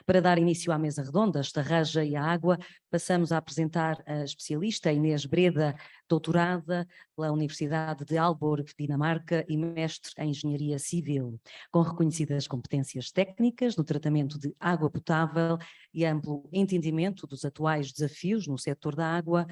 Para dar início à mesa redonda, Estarraja e a Água, passamos a apresentar a especialista Inês Breda, doutorada pela Universidade de Aalborg, Dinamarca, e mestre em Engenharia Civil, com reconhecidas competências técnicas no tratamento de água potável e amplo entendimento dos atuais desafios no setor da água,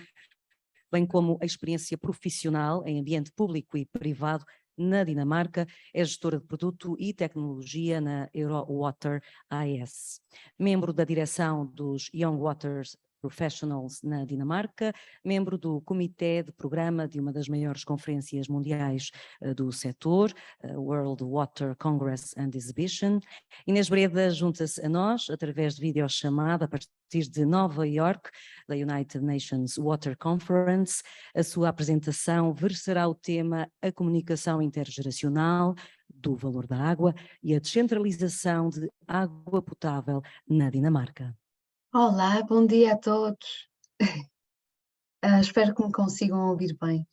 bem como a experiência profissional em ambiente público e privado na Dinamarca. É gestora de produto e tecnologia na Eurowater AS. Membro da direção dos Young Waters Professionals na Dinamarca, membro do comitê de programa de uma das maiores conferências mundiais do setor, World Water Congress and Exhibition. Inês Breda junta-se a nós através de videochamada a partir de Nova York, da United Nations Water Conference. A sua apresentação versará o tema A Comunicação Intergeracional do Valor da Água e a Descentralização de Água Potável na Dinamarca. Olá, bom dia a todos. Espero que me consigam ouvir bem.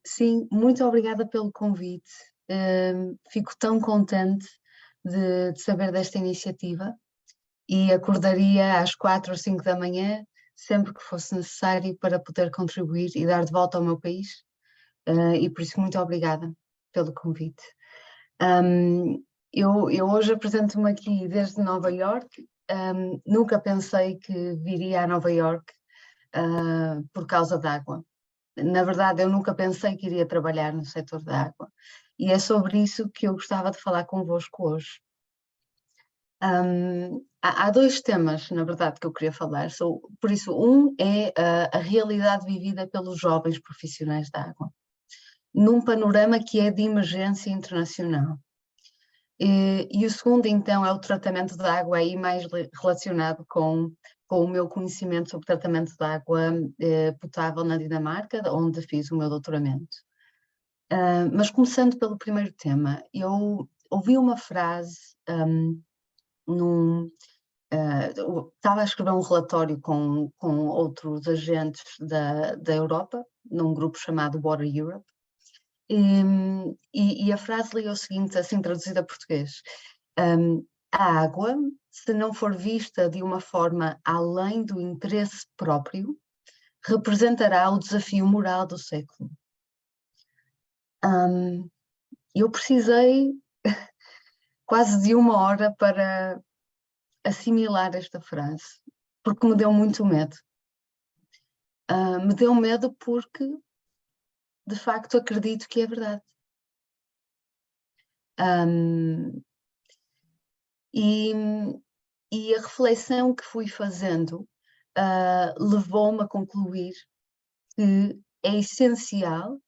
Sim, muito obrigada pelo convite. Fico tão contente de saber desta iniciativa e acordaria às 4 ou 5 da manhã, sempre que fosse necessário, para poder contribuir e dar de volta ao meu país. E por isso, muito obrigada pelo convite. Eu hoje apresento-me aqui desde Nova Iorque. Nunca pensei que viria a Nova Iorque por causa da água. Na verdade, eu nunca pensei que iria trabalhar no setor da água. E é sobre isso que eu gostava de falar convosco hoje. Há dois temas, na verdade, que eu queria falar. Por isso, um é a realidade vivida pelos jovens profissionais da água, num panorama que é de emergência internacional. E o segundo, então, é o tratamento da água, aí mais relacionado com o meu conhecimento sobre tratamento de água potável na Dinamarca, onde fiz o meu doutoramento. Mas começando pelo primeiro tema, eu ouvi uma frase, estava a escrever um relatório com outros agentes da Europa, num grupo chamado Water Europe, e a frase lia o seguinte, assim traduzida a português: a água, se não for vista de uma forma além do interesse próprio, representará o desafio moral do século. Eu precisei quase de 1 hora para assimilar esta frase, porque me deu muito medo. Me deu medo porque, de facto, acredito que é verdade. E a reflexão que fui fazendo levou-me a concluir que é essencial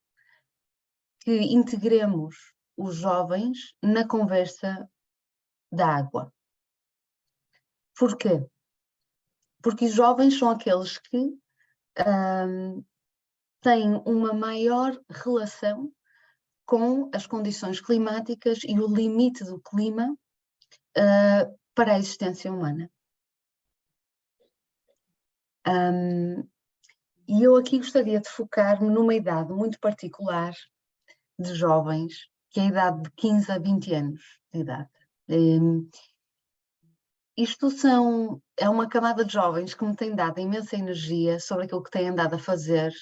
que integremos os jovens na conversa da água. Porquê? Porque os jovens são aqueles que têm uma maior relação com as condições climáticas e o limite do clima para a existência humana. E eu aqui gostaria de focar-me numa idade muito particular de jovens, que é a idade de 15 a 20 anos de idade. Isto é uma camada de jovens que me tem dado imensa energia sobre aquilo que têm andado a fazer,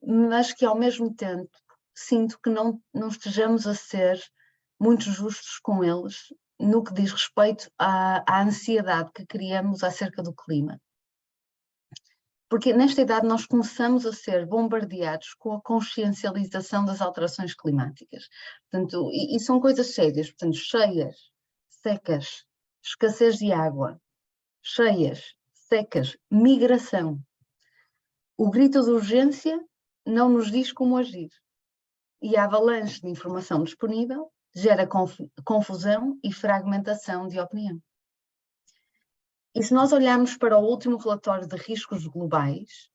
mas que ao mesmo tempo sinto que não estejamos a ser muito justos com eles no que diz respeito à ansiedade que criamos acerca do clima. Porque nesta idade nós começamos a ser bombardeados com a consciencialização das alterações climáticas. Portanto, e são coisas sérias, portanto, cheias, secas, escassez de água, cheias, secas, migração. O grito de urgência não nos diz como agir. E a avalanche de informação disponível gera confusão e fragmentação de opinião. E se nós olharmos para o último relatório de riscos globais,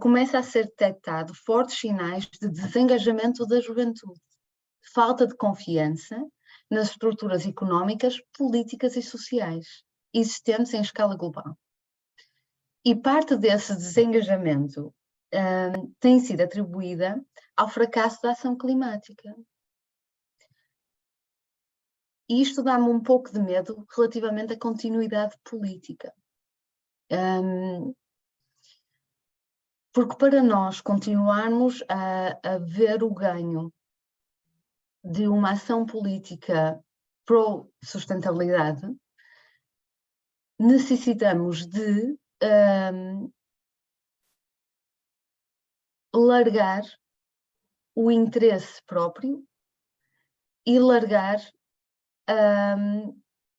começa a ser detectado fortes sinais de desengajamento da juventude, falta de confiança nas estruturas económicas, políticas e sociais existentes em escala global. E parte desse desengajamento tem sido atribuída ao fracasso da ação climática. E isto dá-me um pouco de medo relativamente à continuidade política. Porque para nós continuarmos a ver o ganho de uma ação política pró-sustentabilidade, necessitamos de largar o interesse próprio e largar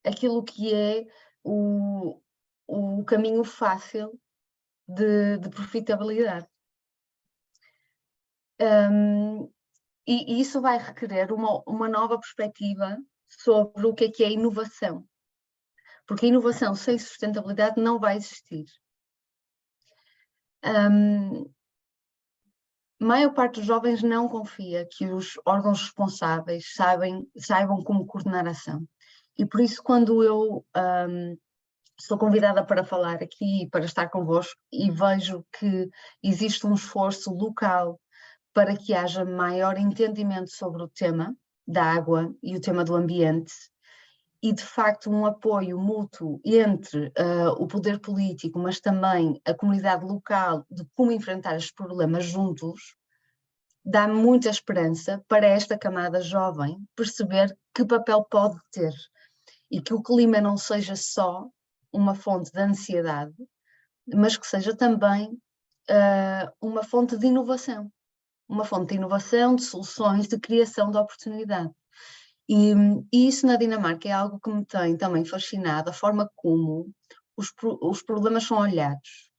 aquilo que é o caminho fácil de profitabilidade. E isso vai requerer uma nova perspectiva sobre o que é inovação. Porque a inovação sem sustentabilidade não vai existir. A maior parte dos jovens não confia que os órgãos responsáveis saibam como coordenar a ação. E por isso, quando eu sou convidada para falar aqui, para estar convosco, e vejo que existe um esforço local para que haja maior entendimento sobre o tema da água e o tema do ambiente, e de facto um apoio mútuo entre o poder político, mas também a comunidade local, de como enfrentar estes problemas juntos, dá muita esperança para esta camada jovem perceber que papel pode ter e que o clima não seja só uma fonte de ansiedade, mas que seja também uma fonte de inovação. Uma fonte de inovação, de soluções, de criação de oportunidade. E isso na Dinamarca é algo que me tem também fascinado, a forma como os problemas são olhados.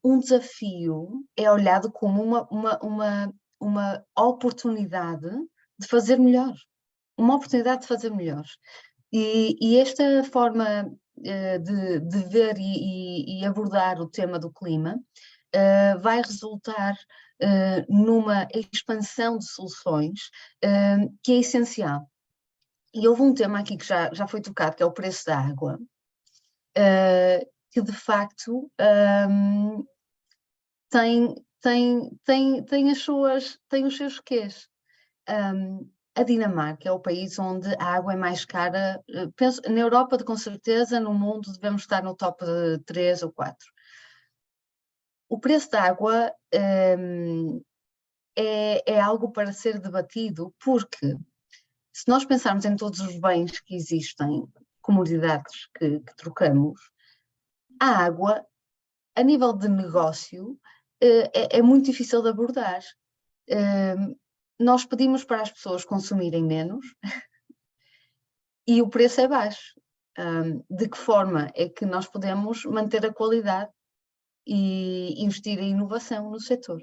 Um desafio é olhado como uma oportunidade de fazer melhor. Uma oportunidade de fazer melhor. E esta forma de ver e abordar o tema do clima vai resultar numa expansão de soluções que é essencial. E houve um tema aqui que já foi tocado, que é o preço da água, que de facto tem os seus quês. A Dinamarca é o país onde a água é mais cara, penso, na Europa com certeza, no mundo devemos estar no top 3 ou 4. O preço da água é algo para ser debatido, porque se nós pensarmos em todos os bens que existem, comodidades que trocamos, a água, a nível de negócio, é muito difícil de abordar. Nós pedimos para as pessoas consumirem menos e o preço é baixo. De que forma é que nós podemos manter a qualidade e investir em inovação no setor?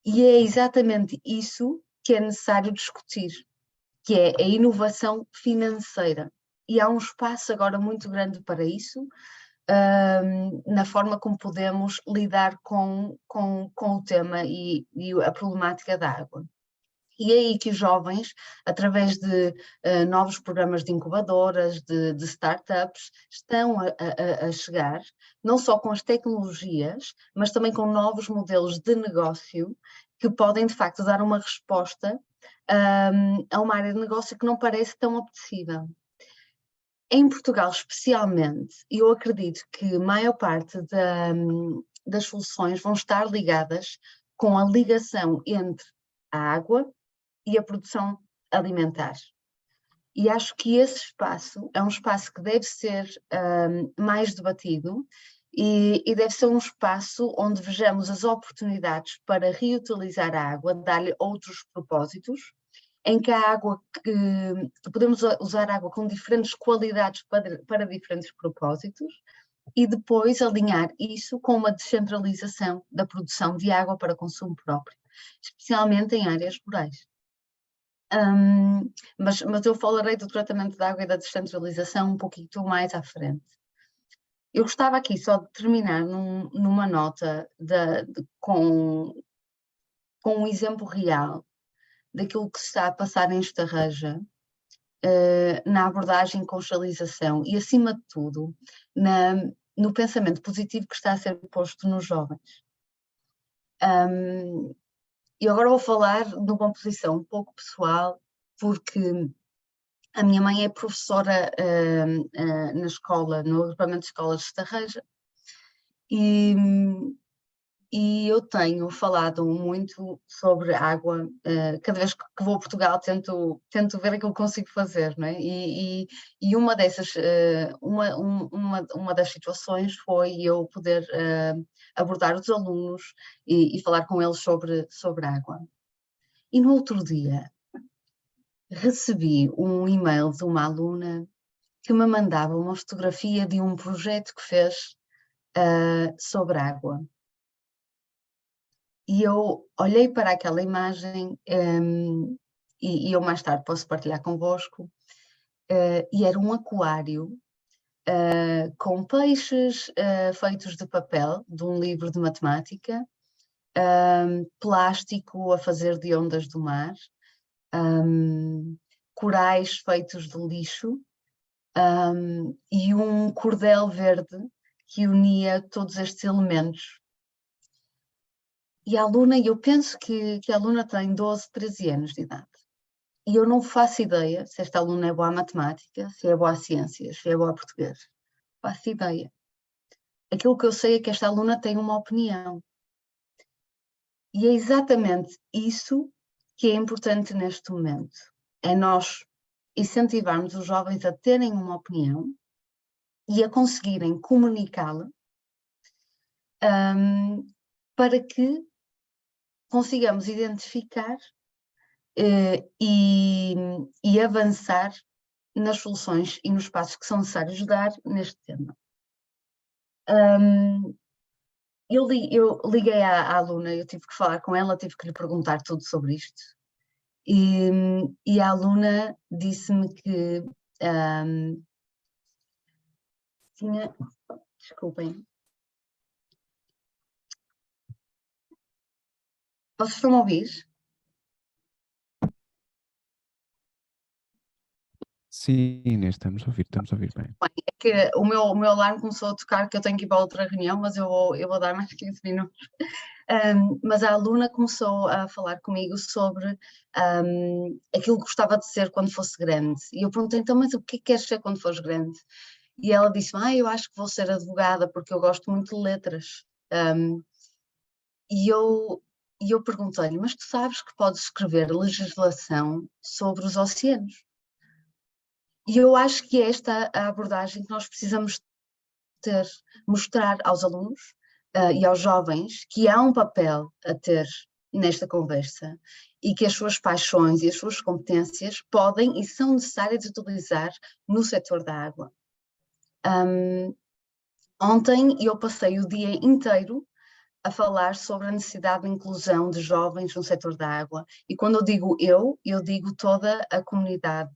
E é exatamente isso que é necessário discutir, que é a inovação financeira. E há um espaço agora muito grande para isso, na forma como podemos lidar com o tema e a problemática da água. E é aí que os jovens, através de novos programas de incubadoras, de startups, estão a chegar, não só com as tecnologias, mas também com novos modelos de negócio que podem, de facto, dar uma resposta a uma área de negócio que não parece tão apetecível. Em Portugal, especialmente, eu acredito que a maior parte das soluções vão estar ligadas com a ligação entre a água e a produção alimentar. E acho que esse espaço é um espaço que deve ser mais debatido e deve ser um espaço onde vejamos as oportunidades para reutilizar a água, dar-lhe outros propósitos, em que a água que podemos usar água com diferentes qualidades para diferentes propósitos e depois alinhar isso com uma descentralização da produção de água para consumo próprio, especialmente em áreas rurais. Mas eu falarei do tratamento de água e da descentralização um pouquinho mais à frente. Eu gostava aqui só de terminar numa nota com um exemplo real daquilo que se está a passar em Estarreja, na abordagem com socialização e, acima de tudo, no pensamento positivo que está a ser posto nos jovens. E agora vou falar de uma posição um pouco pessoal, porque A minha mãe é professora na escola, no agrupamento de escolas de Estarreja, e, e eu tenho falado muito sobre água. Cada vez que vou a Portugal tento ver aquilo que consigo fazer, não é? E uma dessas, uma das situações foi eu poder abordar os alunos e falar com eles sobre água. E no outro dia recebi um e-mail de uma aluna que me mandava uma fotografia de um projeto que fez sobre água. E eu olhei para aquela imagem, e eu mais tarde posso partilhar convosco, e era um aquário com peixes feitos de papel, de um livro de matemática, plástico a fazer de ondas do mar, corais feitos de lixo, e um cordel verde que unia todos estes elementos. E a aluna, eu penso que a aluna tem 12, 13 anos de idade. E eu não faço ideia se esta aluna é boa à matemática, se é boa à ciências, se é boa a português. Faço ideia. Aquilo que eu sei é que esta aluna tem uma opinião. E é exatamente isso que é importante neste momento. É nós incentivarmos os jovens a terem uma opinião e a conseguirem comunicá-la, para que consigamos identificar e avançar nas soluções e nos passos que são necessários dar neste tema. Eu liguei à aluna, eu tive que falar com ela, tive que lhe perguntar tudo sobre isto. E a aluna disse-me que tinha... Desculpem. Vocês estão a ouvir? Sim, Inês, estamos a ouvir bem. Bem, é que o meu alarme começou a tocar, que eu tenho que ir para outra reunião, mas eu vou dar mais 15 minutos. Mas a aluna começou a falar comigo sobre aquilo que gostava de ser quando fosse grande. E eu perguntei, então, mas o que queres ser quando fores grande? E ela disse, eu acho que vou ser advogada porque eu gosto muito de letras. E eu perguntei-lhe, mas tu sabes que podes escrever legislação sobre os oceanos? E eu acho que esta é a abordagem que nós precisamos ter, mostrar aos alunos e aos jovens que há um papel a ter nesta conversa e que as suas paixões e as suas competências podem e são necessárias de utilizar no setor da água. Ontem eu passei o dia inteiro a falar sobre a necessidade de inclusão de jovens no setor da água. E quando eu digo toda a comunidade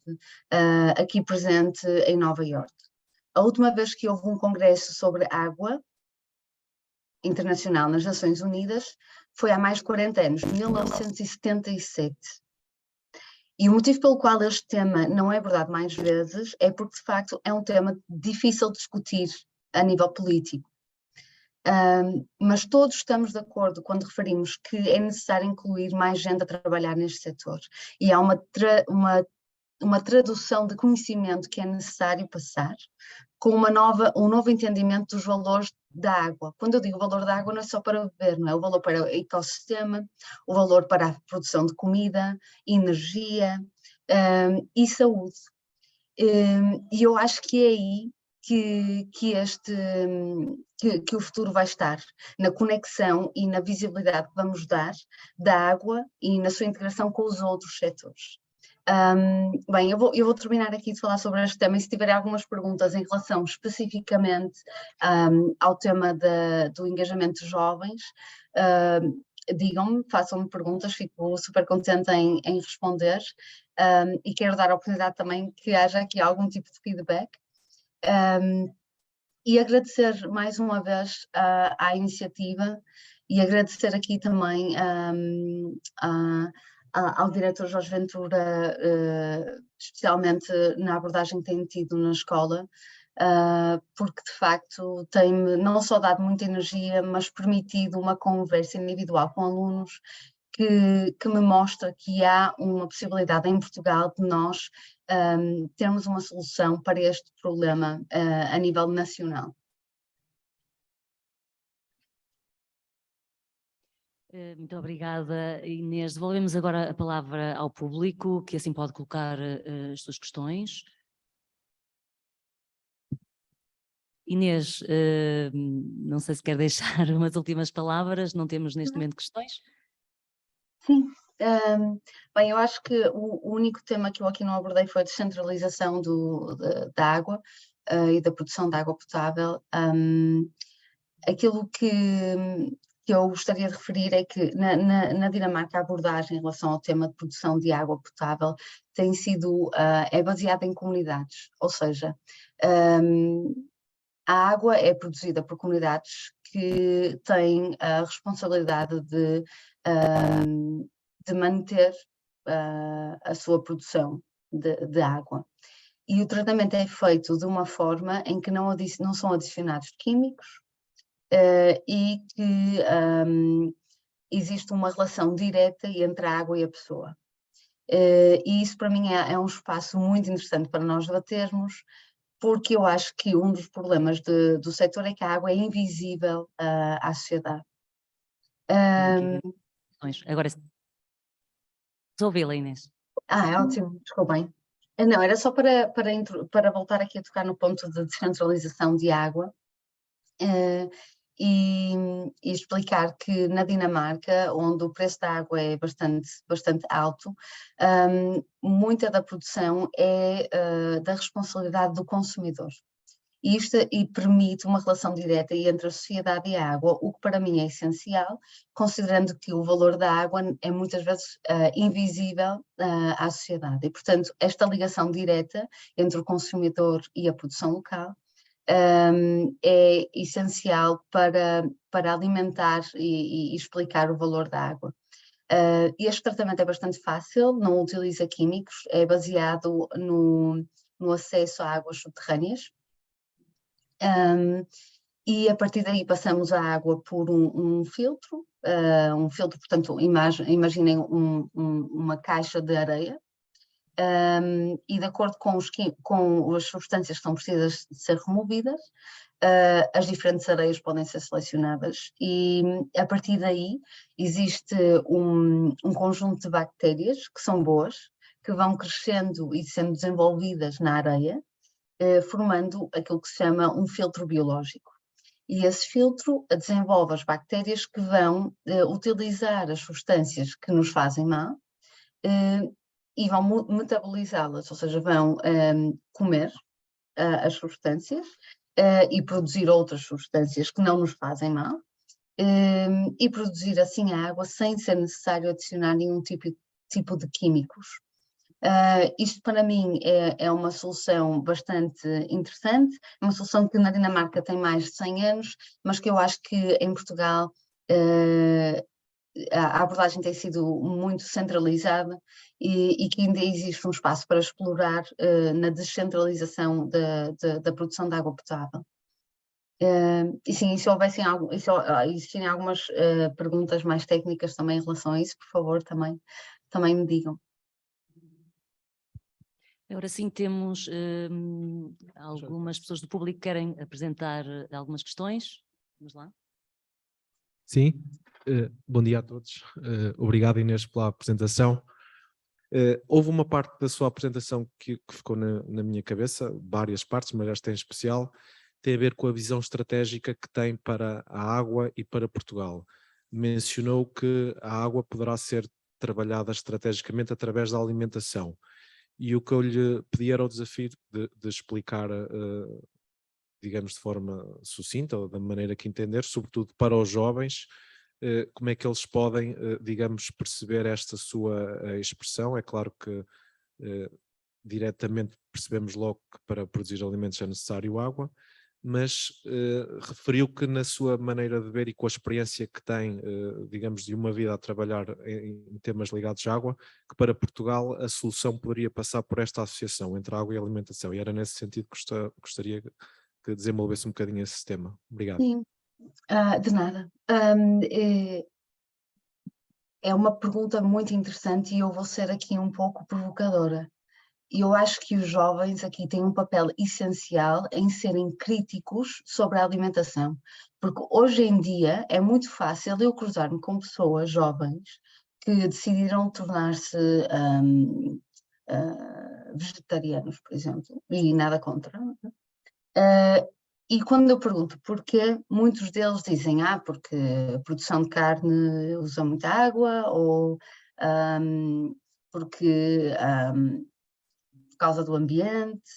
aqui presente em Nova Iorque. A última vez que houve um congresso sobre água internacional nas Nações Unidas foi há mais de 40 anos, 1977. E o motivo pelo qual este tema não é abordado mais vezes é porque, de facto, é um tema difícil de discutir a nível político. Mas todos estamos de acordo quando referimos que é necessário incluir mais gente a trabalhar neste setor. E há uma tradução de conhecimento que é necessário passar com um novo entendimento dos valores da água. Quando eu digo valor da água, não é só para beber, não é? O valor para o ecossistema, o valor para a produção de comida, energia e saúde. E eu acho que é aí que o futuro vai estar, na conexão e na visibilidade que vamos dar da água e na sua integração com os outros setores. Bem, eu vou terminar aqui de falar sobre este tema e se tiverem algumas perguntas em relação especificamente ao tema do engajamento de jovens, digam-me, façam-me perguntas, fico super contente em responder e quero dar a oportunidade também que haja aqui algum tipo de feedback. E agradecer mais uma vez à iniciativa e agradecer aqui também ao diretor Jorge Ventura, especialmente na abordagem que tem tido na escola, porque de facto tem-me não só dado muita energia, mas permitido uma conversa individual com alunos que me mostra que há uma possibilidade em Portugal de nós termos uma solução para este problema a nível nacional. Muito obrigada, Inês. Devolvemos agora a palavra ao público, que assim pode colocar as suas questões. Inês, não sei se quer deixar umas últimas palavras, não temos neste momento questões? Sim, bem, eu acho que o único tema que eu aqui não abordei foi a descentralização da água e da produção de água potável. Aquilo que eu gostaria de referir é que na Dinamarca a abordagem em relação ao tema de produção de água potável tem sido, é baseada em comunidades, ou seja, a água é produzida por comunidades que têm a responsabilidade de manter a sua produção de água. E o tratamento é feito de uma forma em que não são adicionados químicos e que existe uma relação direta entre a água e a pessoa. E isso para mim é um espaço muito interessante para nós debatermos, porque eu acho que um dos problemas do setor é que a água é invisível à sociedade. Agora, ouvi-la, Inês. É ótimo, desculpem. Não, era só para voltar aqui a tocar no ponto de descentralização de água e explicar que na Dinamarca, onde o preço da água é bastante alto, muita da produção é da responsabilidade do consumidor. E permite uma relação direta entre a sociedade e a água, o que para mim é essencial, considerando que o valor da água é muitas vezes invisível à sociedade. E, portanto, esta ligação direta entre o consumidor e a produção local é essencial para alimentar e explicar o valor da água. Este tratamento é bastante fácil, não utiliza químicos, é baseado no acesso a águas subterrâneas. E a partir daí passamos a água por um filtro, portanto, imaginem uma caixa de areia, e de acordo com as substâncias que são precisas de ser removidas, as diferentes areias podem ser selecionadas e a partir daí existe um conjunto de bactérias que são boas, que vão crescendo e sendo desenvolvidas na areia, formando aquilo que se chama um filtro biológico. E esse filtro desenvolve as bactérias que vão utilizar as substâncias que nos fazem mal e vão metabolizá-las, ou seja, vão comer as substâncias e produzir outras substâncias que não nos fazem mal e produzir assim a água sem ser necessário adicionar nenhum tipo de químicos. Isto para mim é uma solução bastante interessante, uma solução que na Dinamarca tem mais de 100 anos, mas que eu acho que em Portugal a abordagem tem sido muito centralizada e que ainda existe um espaço para explorar na descentralização da produção de água potável. E sim, se existirem algumas perguntas mais técnicas também em relação a isso, por favor, também me digam. Agora sim temos algumas pessoas do público que querem apresentar algumas questões. Vamos lá. Sim, bom dia a todos. Obrigado, Inês, pela apresentação. Houve uma parte da sua apresentação que ficou na minha cabeça, várias partes, mas esta em especial, tem a ver com a visão estratégica que tem para a água e para Portugal. Mencionou que a água poderá ser trabalhada estrategicamente através da alimentação. E o que eu lhe pedi era o desafio de explicar, digamos, de forma sucinta ou da maneira que entender, sobretudo para os jovens, como é que eles podem, digamos, perceber esta sua expressão. É claro que diretamente percebemos logo que para produzir alimentos é necessário água, mas referiu que na sua maneira de ver e com a experiência que tem, digamos, de uma vida a trabalhar em temas ligados à água, que para Portugal a solução poderia passar por esta associação entre água e alimentação, e era nesse sentido que gostaria que desenvolvesse um bocadinho esse tema. Obrigado. Sim, de nada. É uma pergunta muito interessante e eu vou ser aqui um pouco provocadora. Eu acho que os jovens aqui têm um papel essencial em serem críticos sobre a alimentação, porque hoje em dia é muito fácil eu cruzar-me com pessoas jovens que decidiram tornar-se vegetarianos, por exemplo, e nada contra. E quando eu pergunto porquê, muitos deles dizem, porque a produção de carne usa muita água, ou porque por causa do ambiente.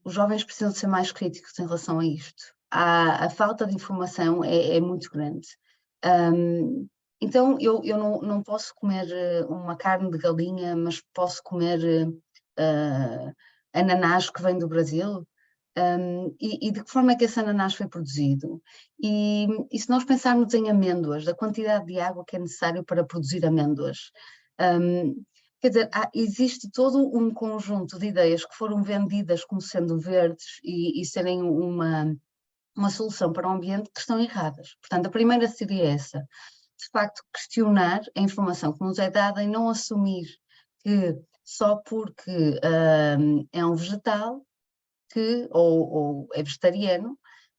Os jovens precisam de ser mais críticos em relação a isto. A falta de informação é muito grande. Então, eu não posso comer uma carne de galinha, mas posso comer ananás que vem do Brasil. E de que forma é que esse ananás foi produzido? E se nós pensarmos em amêndoas, da quantidade de água que é necessário para produzir amêndoas, quer dizer, existe todo um conjunto de ideias que foram vendidas como sendo verdes e serem uma solução para o ambiente que estão erradas. Portanto, a primeira seria essa, de facto, questionar a informação que nos é dada e não assumir que só porque é um vegetal ou é vegetariano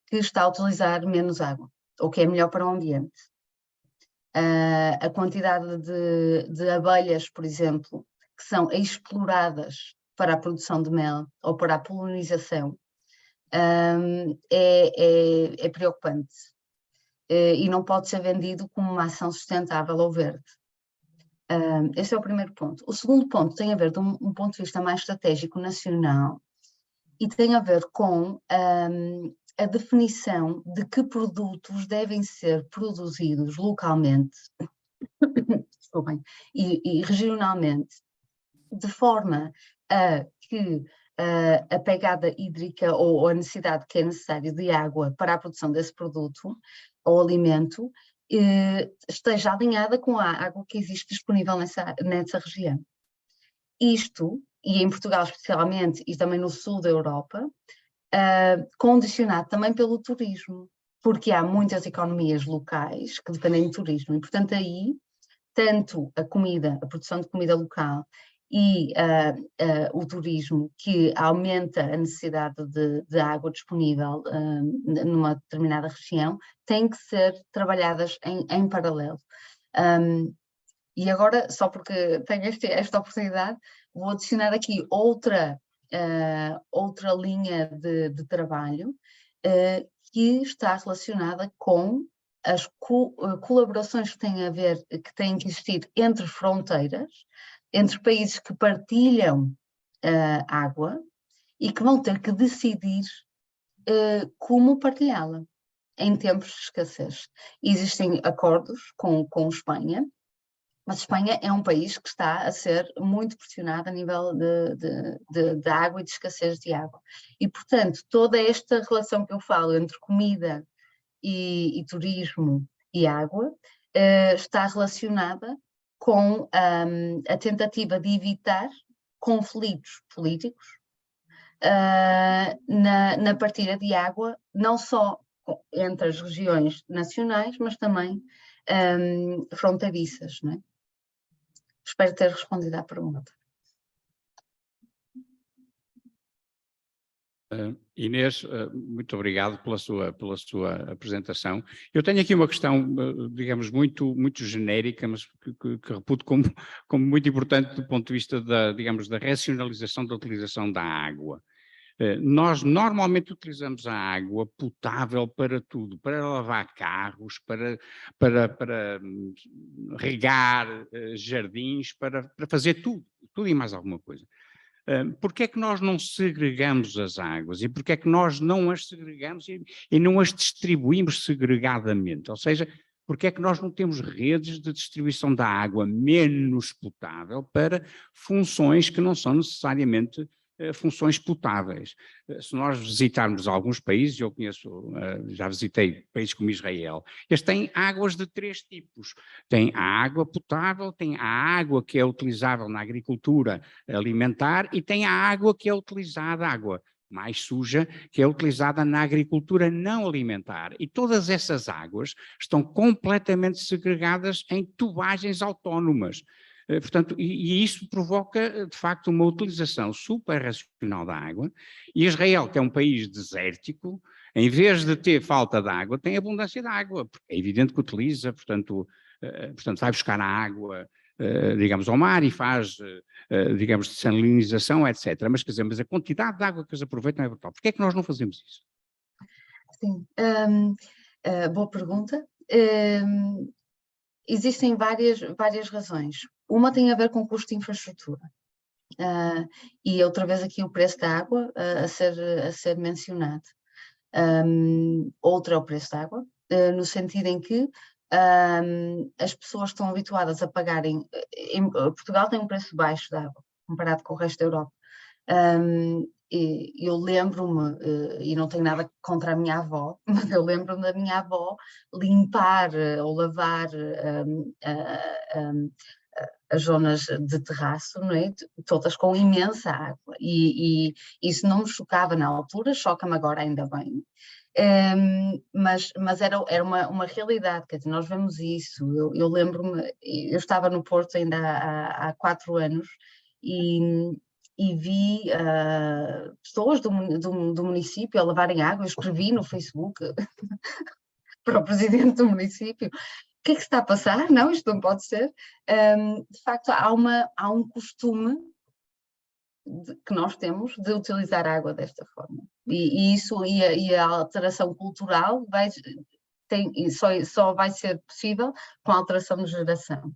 que está a utilizar menos água, ou que é melhor para o ambiente. A quantidade de abelhas, por exemplo, que são exploradas para a produção de mel ou para a polinização, é preocupante e não pode ser vendido como uma ação sustentável ou verde. Esse é o primeiro ponto. O segundo ponto tem a ver de um ponto de vista mais estratégico nacional e tem a ver com a definição de que produtos devem ser produzidos localmente desculpem, e regionalmente, de forma a que a pegada hídrica ou a necessidade que é necessária de água para a produção desse produto ou alimento esteja alinhada com a água que existe disponível nessa região. Isto, e em Portugal especialmente, e também no sul da Europa, condicionado também pelo turismo, porque há muitas economias locais que dependem do turismo, e portanto aí, tanto a comida, a produção de comida local e o turismo, que aumenta a necessidade de água disponível numa determinada região, têm que ser trabalhadas em paralelo. E agora, só porque tenho esta oportunidade, vou adicionar aqui outra linha de trabalho que está relacionada com as colaborações que têm que existir entre fronteiras, entre países que partilham água e que vão ter que decidir como partilhá-la em tempos de escassez. Existem acordos com Espanha, mas Espanha é um país que está a ser muito pressionado a nível de água e de escassez de água. E, portanto, toda esta relação que eu falo entre comida e turismo e água está relacionada com a tentativa de evitar conflitos políticos na partilha de água, não só entre as regiões nacionais, mas também fronteiriças, não é? Espero ter respondido à pergunta. Inês, muito obrigado pela sua apresentação. Eu tenho aqui uma questão, digamos, muito genérica, mas que reputo como muito importante do ponto de vista da racionalização da utilização da água. Nós normalmente utilizamos a água potável para tudo, para lavar carros, para regar jardins, para fazer tudo e mais alguma coisa. Porque é que nós não segregamos as águas e porque é que nós não as segregamos e não as distribuímos segregadamente? Ou seja, porque é que nós não temos redes de distribuição da água menos potável para funções que não são necessariamente funções potáveis? Se nós visitarmos alguns países, eu conheço, já visitei países como Israel, eles têm águas de 3 tipos. Tem a água potável, tem a água que é utilizável na agricultura alimentar e tem a água que é utilizada, água mais suja, que é utilizada na agricultura não alimentar. E todas essas águas estão completamente segregadas em tubagens autónomas. Portanto, e isso provoca, de facto, uma utilização super racional da água. E Israel, que é um país desértico, em vez de ter falta de água, tem abundância de água, porque é evidente que utiliza, portanto vai buscar a água, digamos, ao mar e faz, digamos, desalinização, etc. Mas, quer dizer, mas a quantidade de água que eles aproveitam é brutal. Porquê é que nós não fazemos isso? Sim, boa pergunta. Existem várias razões. Uma tem a ver com o custo de infraestrutura. E outra vez aqui o preço da água a ser mencionado. Outra é o preço da água, no sentido em que as pessoas estão habituadas a pagarem. Portugal tem um preço baixo de água, comparado com o resto da Europa. Eu lembro-me, e não tenho nada contra a minha avó, mas eu lembro-me da minha avó limpar ou lavar as zonas de terraço, não é? Todas com imensa água, e isso não me chocava na altura, choca-me agora ainda bem. Mas era uma realidade, quer dizer, nós vemos isso. Eu lembro-me, eu estava no Porto ainda há 4 anos e vi pessoas do município a lavarem água. Eu escrevi no Facebook para o presidente do município: o que é que se está a passar? Não, isto não pode ser. De facto, há um costume que nós temos de utilizar a água desta forma. E a alteração cultural só vai ser possível com a alteração de geração.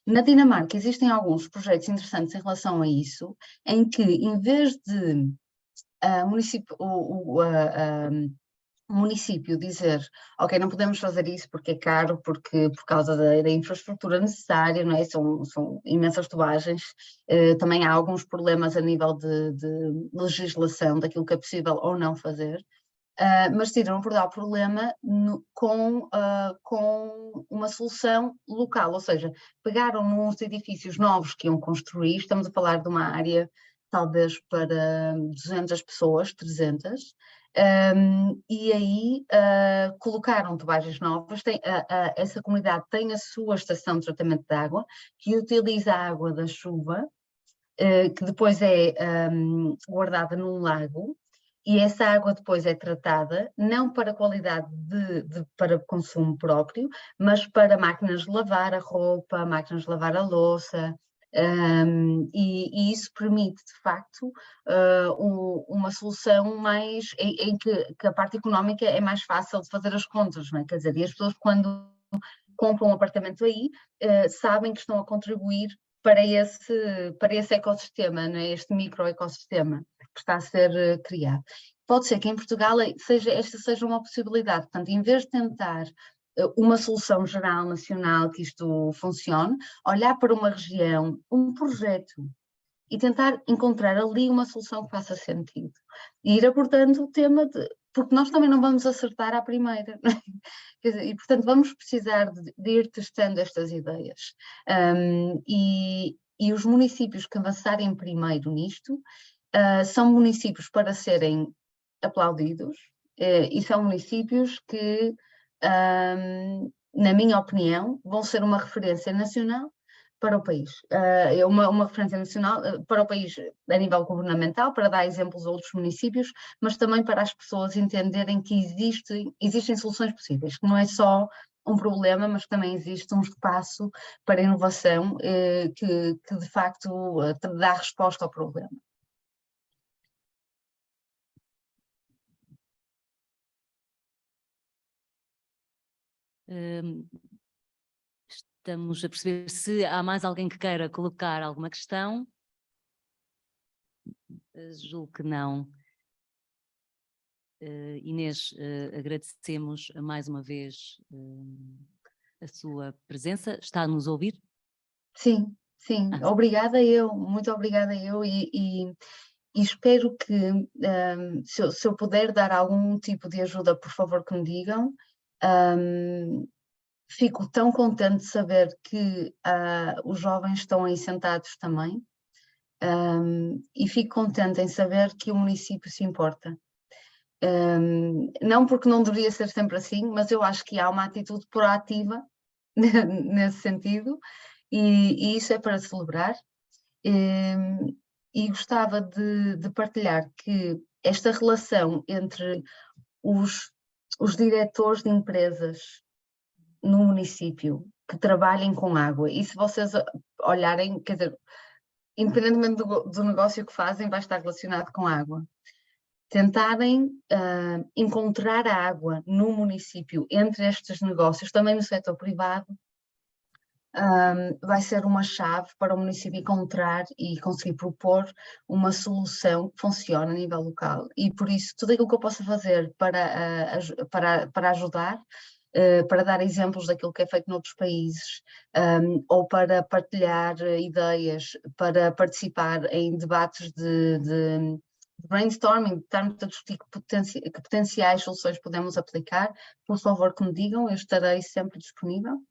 Na Dinamarca existem alguns projetos interessantes em relação a isso, em que em vez de o município dizer: ok, não podemos fazer isso porque é caro, porque por causa da infraestrutura necessária, não é? São imensas tubagens, também há alguns problemas a nível de legislação daquilo que é possível ou não fazer, mas decidiram abordar o problema com uma solução local, ou seja, pegaram nos edifícios novos que iam construir. Estamos a falar de uma área talvez para 200 pessoas, 300, e aí colocaram tubagens novas. Essa comunidade tem a sua estação de tratamento de água, que utiliza a água da chuva, que depois é guardada num lago, e essa água depois é tratada, não para qualidade para consumo próprio, mas para máquinas de lavar a roupa, máquinas de lavar a louça. E isso permite, de facto, uma solução mais em que a parte económica é mais fácil de fazer as contas, não é? Quer dizer, e as pessoas, quando compram um apartamento aí, sabem que estão a contribuir para esse ecossistema, não é? Este microecossistema que está a ser criado. Pode ser que em Portugal esta seja uma possibilidade. Portanto, em vez de tentar uma solução geral, nacional, que isto funcione, olhar para uma região, um projeto, e tentar encontrar ali uma solução que faça sentido. E ir abordando o tema porque nós também não vamos acertar à primeira. Quer dizer, e, portanto, vamos precisar de ir testando estas ideias. E os municípios que avançarem primeiro nisto são municípios para serem aplaudidos, e são municípios que, na minha opinião, vão ser uma referência nacional para o país. Uma referência nacional para o país a nível governamental, para dar exemplos a outros municípios, mas também para as pessoas entenderem que existem soluções possíveis, que não é só um problema, mas também existe um espaço para inovação que de facto dá resposta ao problema. Estamos a perceber se há mais alguém que queira colocar alguma questão. Julgo que não. Inês, agradecemos mais uma vez a sua presença. Está a nos ouvir? Sim, sim. Obrigada muito obrigada e espero que, se eu puder dar algum tipo de ajuda, por favor que me digam. Fico tão contente de saber que os jovens estão aí sentados também, E fico contente em saber que o município se importa. Não porque não deveria ser sempre assim, mas eu acho que há uma atitude proativa nesse sentido, e isso é para celebrar. E gostava de partilhar que esta relação entre os diretores de empresas no município que trabalhem com água, e se vocês olharem, quer dizer, independentemente do negócio que fazem, vai estar relacionado com água. Tentarem encontrar a água no município entre estes negócios, também no setor privado, vai ser uma chave para o município encontrar e conseguir propor uma solução que funcione a nível local. E por isso, tudo aquilo que eu possa fazer para ajudar, para dar exemplos daquilo que é feito noutros países, ou para partilhar ideias, para participar em debates de brainstorming, de estarmos a discutir que potenciais soluções podemos aplicar, por favor que me digam, eu estarei sempre disponível.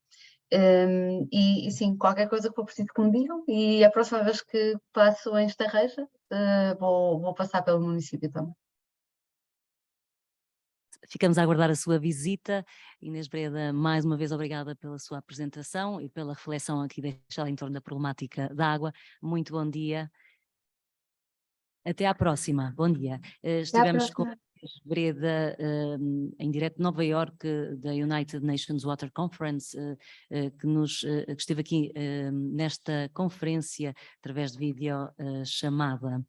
E sim, qualquer coisa que for preciso que me digam, e a próxima vez que passo em Estarreja, vou passar pelo município também. Ficamos a aguardar a sua visita. Inês Breda, mais uma vez obrigada pela sua apresentação e pela reflexão aqui deixada em torno da problemática da água. Muito bom dia. Até à próxima. Bom dia. Estivemos com Inês Breda em direto de Nova Iorque, da United Nations Water Conference, que esteve aqui nesta conferência através de vídeo chamada.